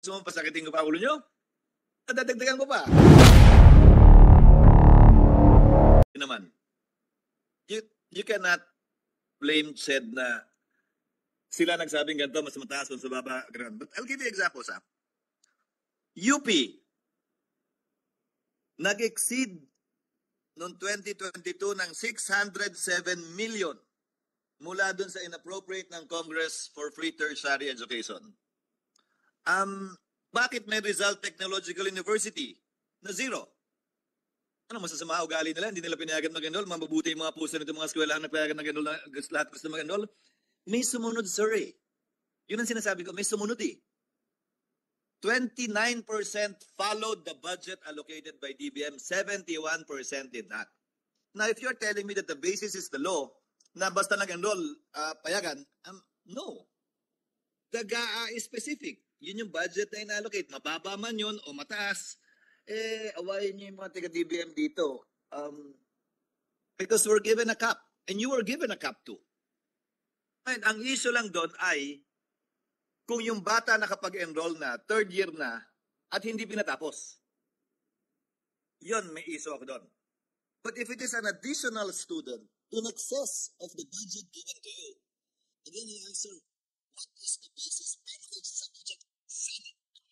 Gusto mo pasakitin ko pa ulo nyo? Dadagdagan ko pa. Naman. You cannot blame said na sila nagsabing ganito, mas mataas, mas mababa. But I'll give you examples, ha? UP, nag-exceed noong 2022 ng 607 million mula dun sa inappropriate ng Congress for Free Tertiary Education. Bakit may Rizal Technological University na zero? Ano, masasama ugali nila, hindi nila pinayagan mag-enroll, mabubuti yung mga puso nito mga eskwelahan na pinayagan mag-enroll, lahat gusto mag-enroll. May sumunod, sir, eh. Yun ang sinasabi ko, may sumunod eh. 29% followed the budget allocated by DBM, 71% did not. Now, if you're telling me that the basis is the law, na basta nag-enroll, payagan, no. The GAA is specific. Yun yung budget na inallocate. Mababa man yun o mataas, awayin niyo yung mga taga-DBM dito. Because we're given a cap. And you were given a cap too. And ang issue lang doon ay kung yung bata nakapag-enroll na, third year na, at hindi pinatapos. Yun, may issue ako doon. But if it is an additional student in excess of the budget given to you, again, you answer, what is the basis benefits subject?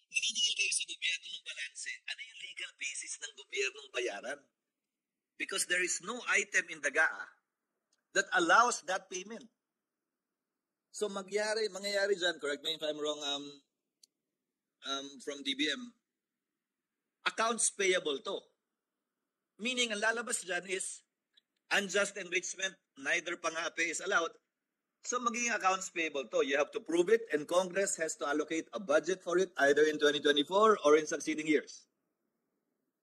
Nakinig kayo sa gobyerno ng balanse. Ano yung legal basis ng gobyernong bayaran? Because there is no item in the GAA that allows that payment. So mangyayari dyan, correct me if I'm wrong, from DBM, accounts payable to. Meaning, ang lalabas dyan is unjust enrichment, neither pang-APE is allowed. So magiging accounts payable to. You have to prove it and Congress has to allocate a budget for it either in 2024 or in succeeding years.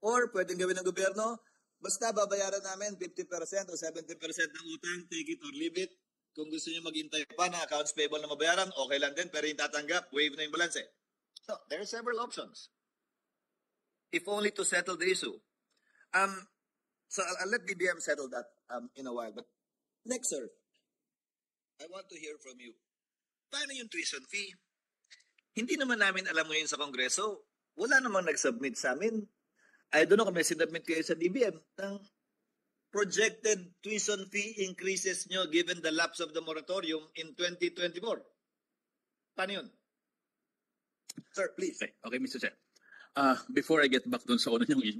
Or pwedeng gawin ng gobyerno, basta babayaran namin 50% o 70% ng utang, take it or leave it. Kung gusto niyo maghintay pa na accounts payable na mabayaran, okay lang din, pero yung tatanggap, waive na yung balance. So, there are several options. If only to settle the issue. So, I'll let DBM settle that in a while. But next, sir, I want to hear from you. Paano yung tuition fee? Hindi naman namin alam ngayon sa Kongreso. Wala namang nag-submit sa amin. I don't know kung may sinubmit kayo sa DBM ng projected tuition fee increases nyo given the lapse of the moratorium in 2024. Paano yun? Sir, please. Okay, Mr. Chair. Before I get back dun sa unang issue,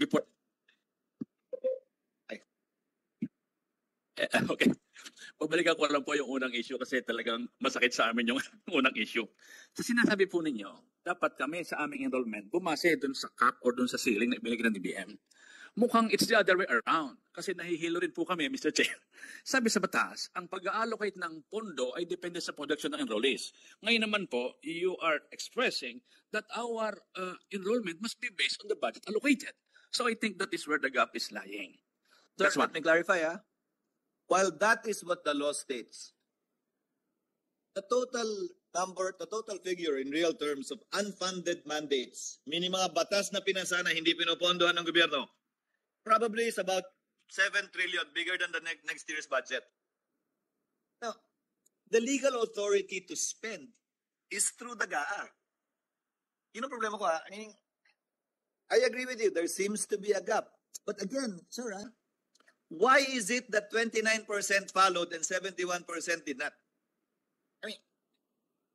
okay. Pabalikan ko lang po yung unang issue kasi talagang masakit sa amin yung unang issue. Sa sinasabi po ninyo, dapat kami sa aming enrollment bumase dun sa cap or dun sa ceiling na ibinigay ng DBM. Mukhang it's the other way around kasi nahihilo rin po kami, Mr. Chair. Sabi sa batas, ang pag-allocate ng pondo ay depende sa production ng enrollees. Ngayon naman po, you are expressing that our enrollment must be based on the budget allocated. So I think that is where the gap is lying. That's what. Let me clarify, While that is what the law states, the total figure in real terms of unfunded mandates, meaning mga batas na pinasa na hindi pinopondohan ng gobyerno, probably is about 7 trillion, bigger than the next year's budget. Now, the legal authority to spend is through the GAA. Yun ang problema ko, I mean, I agree with you, there seems to be a gap. But again, sir, why is it that 29% followed and 71% did not? I mean,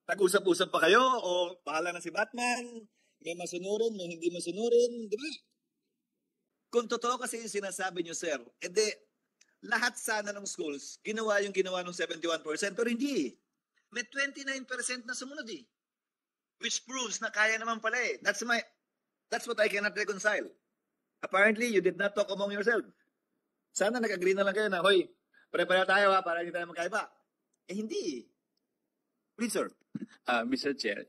tag-usap-usap pa kayo o bahala na si Batman, may masunurin, may hindi masunurin, di ba? Kung totoo kasi yung sinasabi nyo, sir, edi lahat sana ng schools ginawa yung ginawa ng 71%, pero hindi. May 29% na sumunod eh. Which proves na kaya naman pala eh. That's what I cannot reconcile. Apparently, you did not talk among yourself. Sana nag-agree na lang kayo na, hoy, pare-pareho tayo para hindi tayo magkaiba. Eh hindi. Please, sir. Mr. Chair,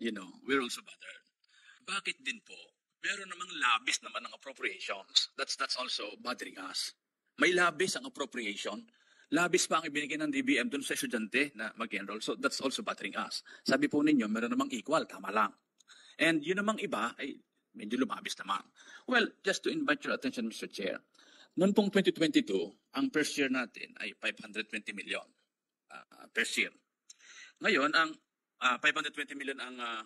we're also bothered. Bakit din po? Meron namang labis naman ng appropriations. That's also bothering us. May labis ang appropriation. Labis pa ang ibinigay ng DBM dun sa estudyante na mag-enroll. So that's also bothering us. Sabi po ninyo, meron namang equal, tama lang. And yun namang iba, ay medyo lumabis naman. Well, just to invite your attention, Mr. Chair, noon pong 2022, ang first year natin ay 520 million first year. Ngayon, ang 520 million ang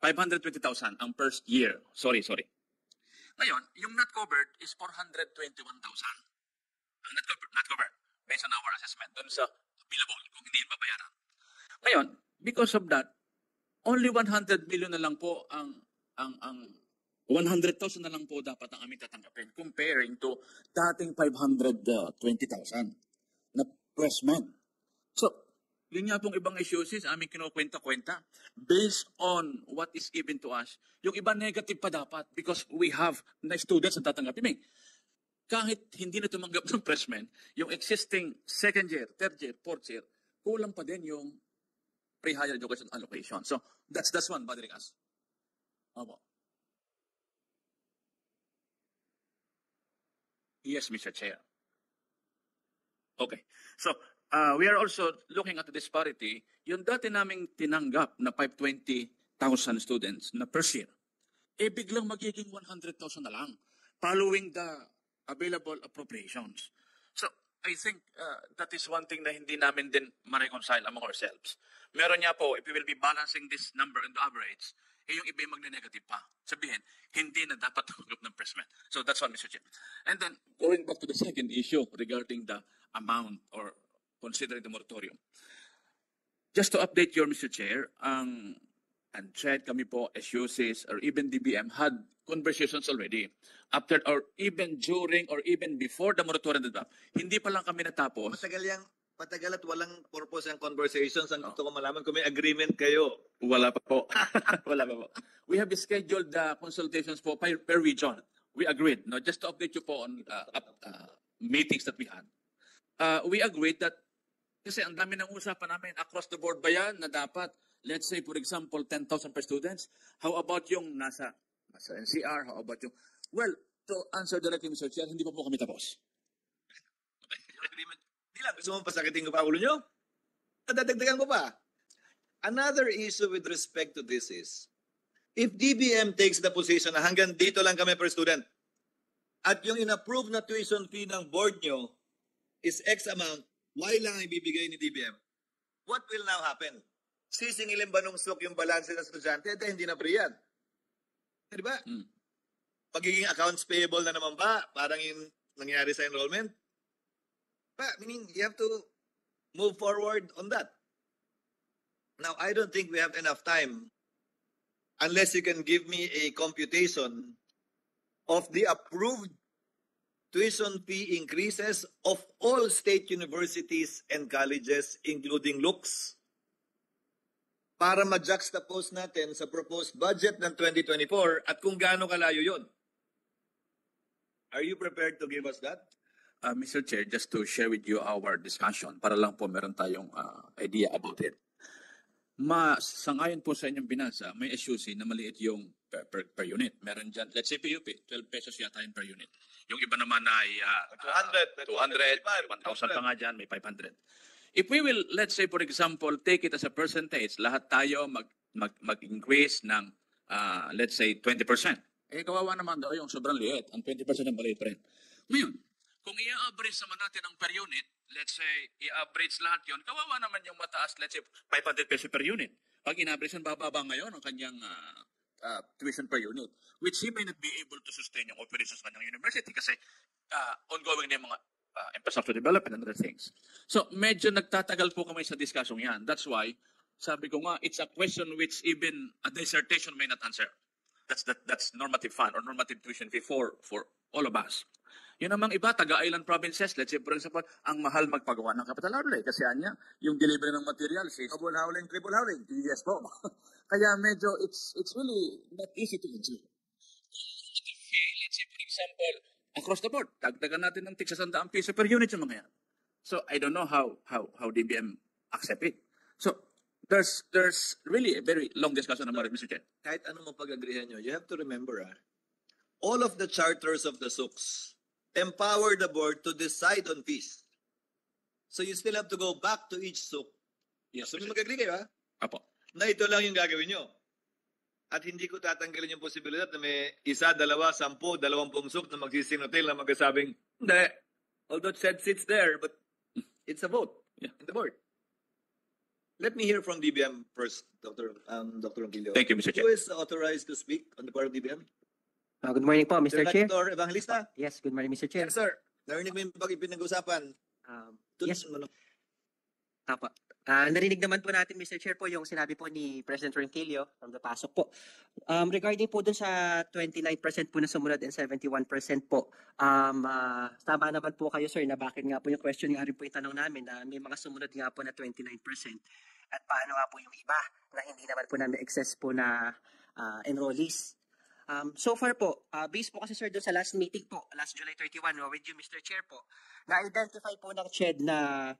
520,000 ang first year. Sorry. Ngayon, yung not covered is 421,000. Ang not covered, based on our assessment, dun sa billable, kung hindi yun babayaran. Ngayon, because of that, only 100 million na lang po ang 100,000 na lang po dapat ang aming tatanggapin comparing to dating 520,000 na pressman. So, yun nga pong ibang issues sa aming kinukwenta-kwenta based on what is given to us. Yung iba negative pa dapat because we have na students na tatanggapin. Kahit hindi na tumanggap ng freshman, yung existing second year, third year, fourth year, kulang pa din yung pre-higher education allocation. So, that's one bothering us. Opo. Yes, Mr. Chair. Okay. So, we are also looking at the disparity. Yung dati naming tinanggap na 520,000 students na per year, biglang magiging 100,000 na lang following the available appropriations. So, I think that is one thing na hindi namin din ma-reconcile among ourselves. Meron niya po, if we will be balancing this number and the average, yung iba yung magne-negative pa. Sabihin, hindi na dapat tumanggap ng freshman. So, that's one, Mr. Chair. And then, going back to the second issue regarding the amount or considering the moratorium. Just to update you, Mr. Chair, ang ANCHED, kami po, SUCs, or even DBM had conversations already. After or even during or even before the moratorium, hindi pa lang kami natapos. Matagal at walang purpose ang conversations. Ang gusto ko malaman kung may agreement kayo. Wala pa po. Wala pa po. We have scheduled the consultations po per region. We agreed. No? Just to update you po on meetings that we had. We agreed that kasi ang dami ng usapan namin across the board ba yan na dapat, let's say for example, 10,000 per students. How about yung nasa NCR? How about yung... Well, to answer directly, Mr. Chair, hindi pa po kami tapos. Hindi lang, gusto mo pasakitin ko pa ulo nyo? Nadadagdagan ko pa. Another issue with respect to this is, if DBM takes the position na hanggang dito lang kami per student, at yung in-approve na tuition fee ng board nyo is X amount, why lang ibibigay ni DBM? What will now happen? Sisingilin ba nung SUC yung balance ng estudyante? Hindi na free yan. Di ba? Pagiging accounts payable na naman ba? Parang yung nangyari sa enrollment? Meaning, you have to move forward on that. Now, I don't think we have enough time unless you can give me a computation of the approved tuition fee increases of all state universities and colleges, including LUCs, para ma-juxtapose natin sa proposed budget ng 2024 at kung gaano kalayo yun. Are you prepared to give us that? Mr. Chair, just to share with you our discussion, para lang po meron tayong idea about it. Sangayon po sa inyong binasa, may SUC na maliit yung per unit. Meron dyan, let's say PUP, 12 pesos yata yung per unit. Yung iba naman ay 200, 1,000 pa nga dyan, may 500. If we will, let's say for example, take it as a percentage, lahat tayo mag-increase ng, let's say, 20%. Kawawa naman daw yung sobrang liit. Ang 20% ang maliit pa rin. Ngayon, kung i-average naman natin ang per unit, let's say, i-average lahat yon, kawawa naman yung mataas, let's say, 500 pesos per unit. Pag in-average yan, bababa ngayon ang kanyang tuition per unit, which he may not be able to sustain yung operations ng kanyang university kasi ongoing na yung mga infrastructure development and other things. So, medyo nagtatagal po kami sa discussion yan. That's why, sabi ko nga, it's a question which even a dissertation may not answer. That's normative fund or normative tuition fee for all of us. Yun namang iba, taga-island provinces, let's say, for example, ang mahal magpagawa ng capital outlay. Kasi anya, yung delivery ng materials is double howling, triple howling. Yes po. Kaya medyo, it's really not easy to achieve. Let's say, for example, across the board, dagdagan natin ng tig 100 piso per unit yung mga yan. So, I don't know how DBM accept it. So, there's really a very long discussion about it, Mr. Chair. Kahit anong mapag-agreehan nyo, you have to remember, all of the charters of the SUCs empower the board to decide on fees. So you still have to go back to each SUC. Yes, so mag-agree kayo, Apo. Na ito lang yung gagawin nyo. At hindi ko tatanggalin yung posibilidad na may 1, 2, 10, 20 SUC na magsisinotil na magkasabing, hindi. Although said sits there, but it's a vote in the board. Let me hear from DBM first, Dr. Ronquillo. Thank you, Mr. Chair. Who is authorized to speak on the part of DBM? Good morning po, Mr. Chair. Dr. Evangelista? Yes, good morning, Mr. Chair. Yes, sir. Narinig mo yung pinag-usapan. Yes, tapa. Narinig naman po natin, Mr. Chair, po yung sinabi po ni President Ronquillo from the pasok po. Regarding po dun sa 29% po na sumunod and 71% po, tama naman po kayo, sir, na bakit nga po yung question nga rin po yung tanong namin na may mga sumunod nga po na 29%. At paano nga po yung iba na hindi naman po namin excess po na enrollees. So far po, based po kasi sir doon sa last meeting po, last July 31, with you Mr. Chair po, na-identify po ng CHED na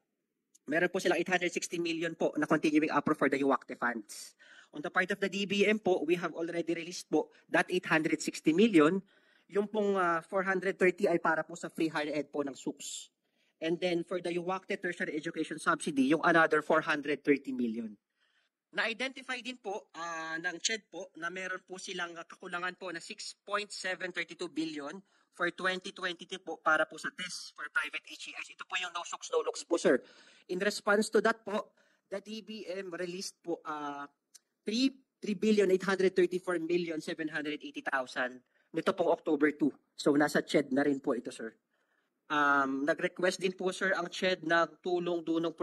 meron po silang 860 million po na continuing offer for the UACTE funds. On the part of the DBM po, we have already released po that 860 million. Yung pong 430 ay para po sa free higher ed po ng SUKS. And then for the UACTE tertiary education subsidy, yung another 430 million. Na-identify din po ng CHED po na meron po silang kakulangan po na 6.732 billion for 2022 po para po sa test for private HEIs. Ito po yung no SUKS, no looks po, sir. In response to that po, the DBM released po 3,834,780,000 nito pong October 2. So nasa CHED na rin po ito, sir. Nag-request din po, sir, ang CHED ng tulong-dunong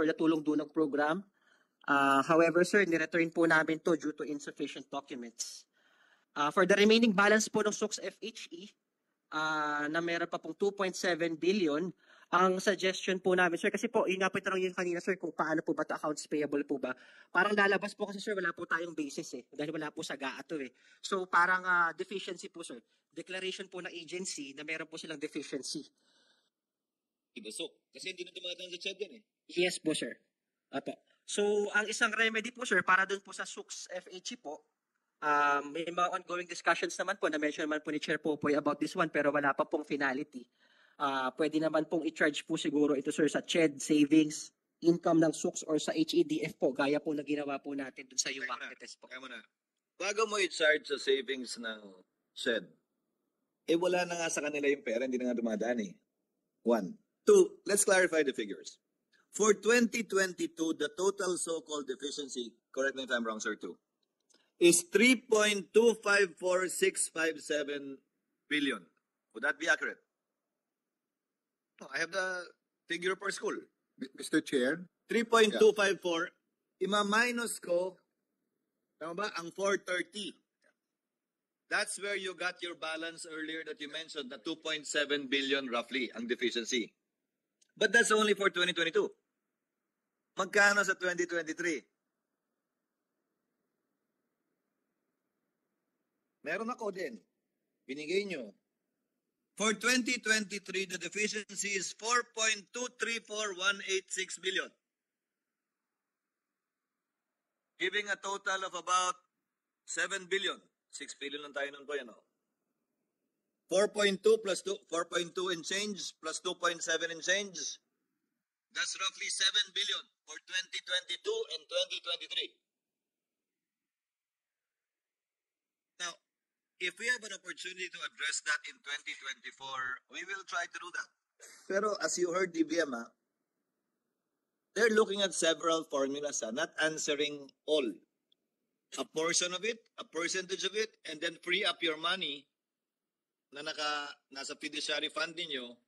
program. However, sir, nireturn po namin to due to insufficient documents. For the remaining balance po ng SUKS FHE, na meron pa pong 2.7 billion, ang suggestion po namin, sir, kasi po, yun nga po itanong yun kanina, sir, kung paano po ba ito accounts payable po ba? Parang lalabas po kasi, sir, wala po tayong basis dahil wala po sa GAA to So, parang deficiency po, sir. Declaration po ng agency na meron po silang deficiency. Ibusok. Kasi hindi na dumating sa CHED yan Yes po, sir. Apo. So, ang isang remedy po, sir, para dun po sa SUKS FHE po, may mga ongoing discussions naman po, na-mention naman po ni Chair Popoy about this one, pero wala pa pong finality. Pwede naman pong i-charge po siguro ito, sir, sa CHED, savings, income ng SUKS, or sa HEDF po, gaya po na ginawa po natin dun sa UACTE test po. Kaya mo na. Bago mo i-charge sa savings ng CHED, wala na nga sa kanila yung pera, hindi na nga dumadaan 1. 2, let's clarify the figures. For 2022, the total so-called deficiency, correct me if I'm wrong, sir, 2, is 3.254657 billion. Would that be accurate? No, I have the figure per school. Mr. Chair? 3.254. Ima-minus ko, tama ba, ang 430. That's where you got your balance earlier that you mentioned, the 2.7 billion roughly, ang deficiency. But that's only for 2022. Magkano sa 2023? Meron ako din. Binigay nyo. For 2023, the deficiency is 4.234186 billion. Giving a total of about 7 billion. 6 billion lang tayo nun po yan. 4.2 plus 2, 4.2 in change plus 2.7 in change. That's roughly 7 billion for 2022 and 2023. Now, if we have an opportunity to address that in 2024, we will try to do that. Pero as you heard DBM, they're looking at several formulas, not answering all. A portion of it, a percentage of it, and then free up your money na nasa fiduciary fund niyo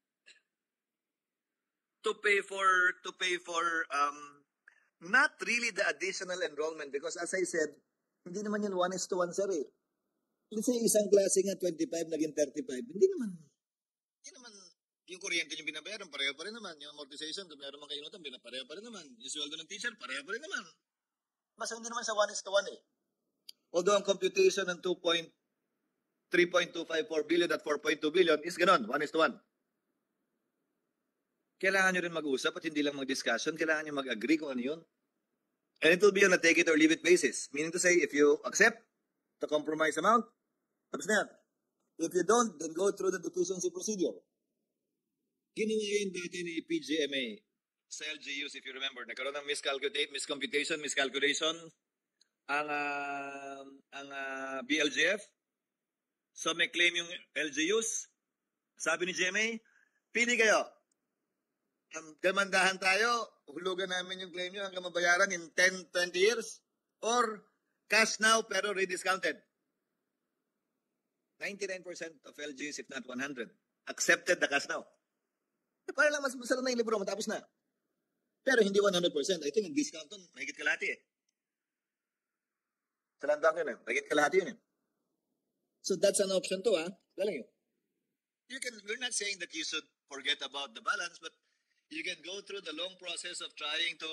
to pay for not really the additional enrollment, because as I said, hindi naman yun 1:1, sir. Let's say isang klase nga 25 naging 35, hindi naman yung kuryente yung binabayaran, pareho pa rin naman. Yung amortization, kung meron man kayo natin, pareho pa rin naman. Yung sweldo ng teacher, pareho pa rin naman. Mas hindi naman sa 1:1 Although ang computation ng 3.254 billion at 4.2 billion is ganon, 1:1. Kailangan nyo rin mag-usap at hindi lang mag-discussion. Kailangan nyo mag-agree kung ano yun. And it will be on a take it or leave it basis. Meaning to say, if you accept the compromise amount, tapos na yan. If you don't, then go through the deficiency procedure. Ginawa yun dati ni PGMA sa LGUs, if you remember. Nagkaroon ng miscomputation ang BLGF. So may claim yung LGUs. Sabi ni GMA, pili kayo. Demandahan tayo hulugan namin yung claim nyo hanggang mabayaran in 10, 20 years? Or cash now pero rediscounted? 99% of LGs, if not 100, accepted the cash now. Para lang mas masarap na yung libro, matapos na. Pero hindi 100%. I think yung discount nun, mahigit kalahati eh. Sa landang yun eh. Mahigit kalahati yun eh. So that's an option too, ah. Galing yun. We're not saying that you should forget about the balance, but you can go through the long process of trying to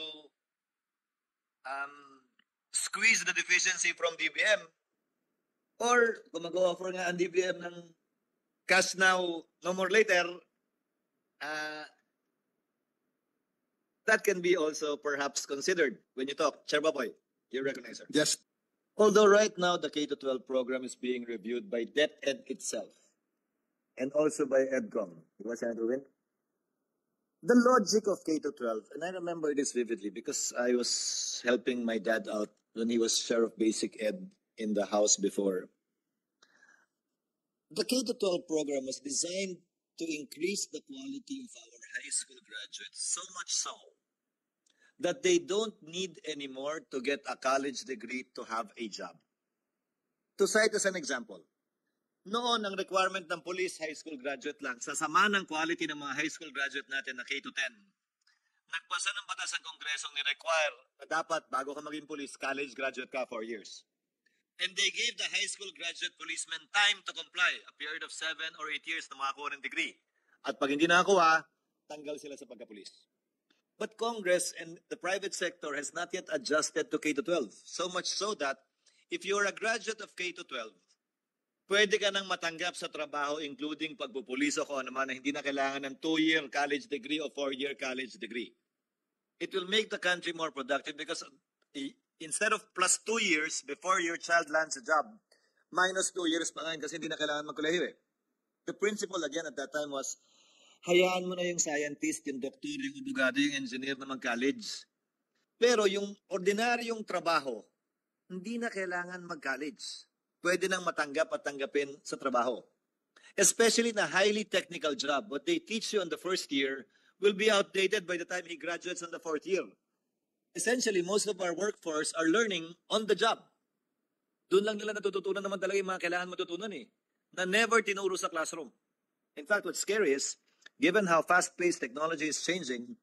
squeeze the deficiency from DBM. Or kung mag-offer nga ang DBM ng cash now, no more later, that can be also perhaps considered when you talk. Chair Baboy, you recognize her. Yes. Although right now the K-12 program is being reviewed by DepEd itself and also by EDCOM. Diba, Senator Win? The logic of K-12, and I remember this vividly because I was helping my dad out when he was Chair of Basic Ed in the House before. The K-12 program was designed to increase the quality of our high school graduates, so much so that they don't need anymore to get a college degree to have a job. To cite as an example, noon ang requirement ng police high school graduate lang, sasama ng quality ng mga high school graduate natin na K-10. Nagpasa ng batas ang Kongresong ni-require na dapat bago ka maging police, college graduate ka 4 years. And they gave the high school graduate policemen time to comply, a period of 7 or 8 years na makakuha ng degree. At pag hindi nakakuha, tanggal sila sa pagka-police. But Congress and the private sector has not yet adjusted to K-12. So much so that if you're a graduate of K-12, pwede ka nang matanggap sa trabaho including pagpupuliso ko naman na hindi na kailangan ng 2-year college degree o 4-year college degree. It will make the country more productive because instead of plus 2 years before your child lands a job, minus 2 years pa ngayon kasi hindi na kailangan magkolehiyo eh. The principle again at that time was, hayaan mo na yung scientist, yung doktor, yung abogado, yung engineer na mag-college. Pero yung ordinaryong trabaho, hindi na kailangan mag-college. Pwede nang matanggap at tanggapin sa trabaho. Especially na highly technical job. What they teach you in the first year will be outdated by the time he graduates in the 4th year. Essentially, most of our workforce are learning on the job. Doon lang nila natututunan naman talaga yung mga kailangan matutunan eh. Na never tinuro sa classroom. In fact, what's scary is, given how fast-paced technology is changing,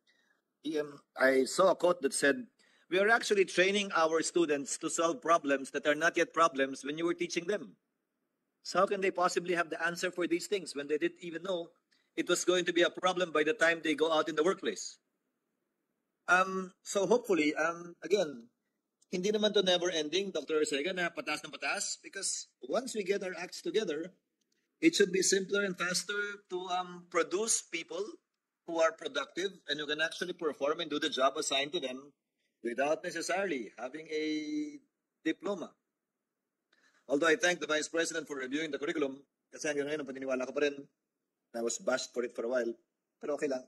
I saw a quote that said, we are actually training our students to solve problems that are not yet problems when you were teaching them. So how can they possibly have the answer for these things when they didn't even know it was going to be a problem by the time they go out in the workplace? So hopefully, again, hindi naman to never ending, Dr. Orcega, na patas ng patas, because once we get our acts together, it should be simpler and faster to produce people who are productive and who can actually perform and do the job assigned to them without necessarily having a diploma. Although I thank the Vice President for reviewing the curriculum, kasi hanggang ngayon, paniniwala ko pa rin, I was bashed for it for a while, pero okay lang.